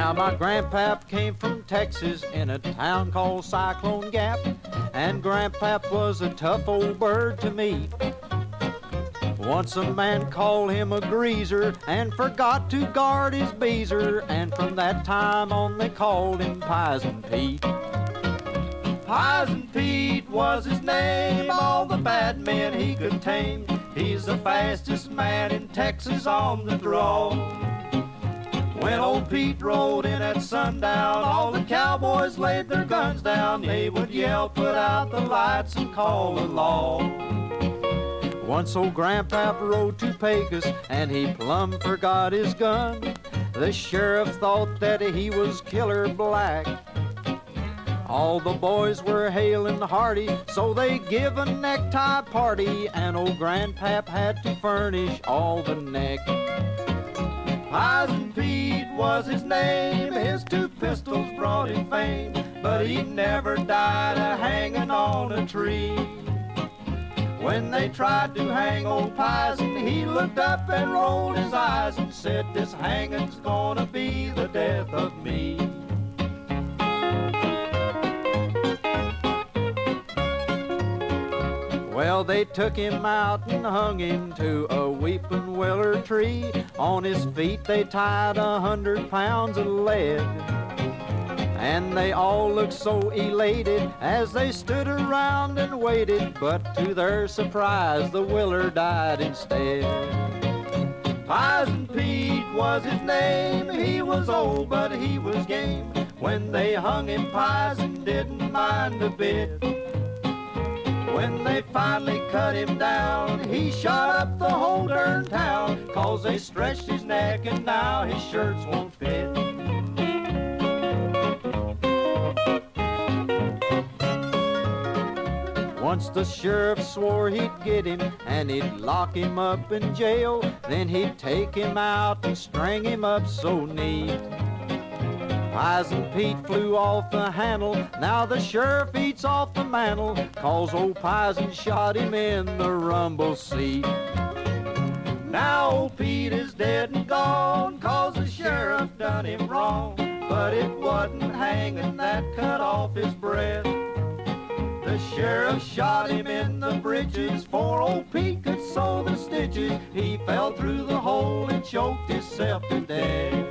Now my grandpap came from Texas in a town called Cyclone Gap, and grandpap was a tough old bird to meet. Once a man called him a greaser and forgot to guard his beezer, and from that time on they called him Pizen Pete. Pizen Pete was his name, all the bad men he could tame. He's the fastest man in Texas on the draw. When old Pete rode in at sundown, all the cowboys laid their guns down. They would yell, "Put out the lights," and call the law. Once old grandpap rode to Pecos and he plumb forgot his gun. The sheriff thought that he was Killer Black. All the boys were hale and hearty, so they give a necktie party, and old grandpap had to furnish all the neck. Pizen Pete was his name, his 2 pistols brought him fame, but he never died a-hanging on a tree. When they tried to hang old Pizen, he looked up and rolled his eyes and said, "This hanging's gonna be the death of me." Well, they took him out and hung him to a weeping willow tree. On his feet they tied 100 pounds of lead, and they all looked so elated as they stood around and waited, but to their surprise the willer died instead. Pizen Pete was his name, he was old but he was game. When they hung him, Pizen didn't mind a bit. When they finally cut him down, he shot up the whole darn town, 'cause they stretched his neck and now his shirts won't fit. Once the sheriff swore he'd get him and he'd lock him up in jail, then he'd take him out and string him up so neat. Pizen Pete flew off the handle, now the sheriff eats off the mantle, 'cause old Pizen shot him in the rumble seat. Now old Pete is dead and gone, 'cause the sheriff done him wrong, but it wasn't hanging that cut off his breath. The sheriff shot him in the britches, for old Pete could sew the stitches. He fell through the hole and choked himself to death.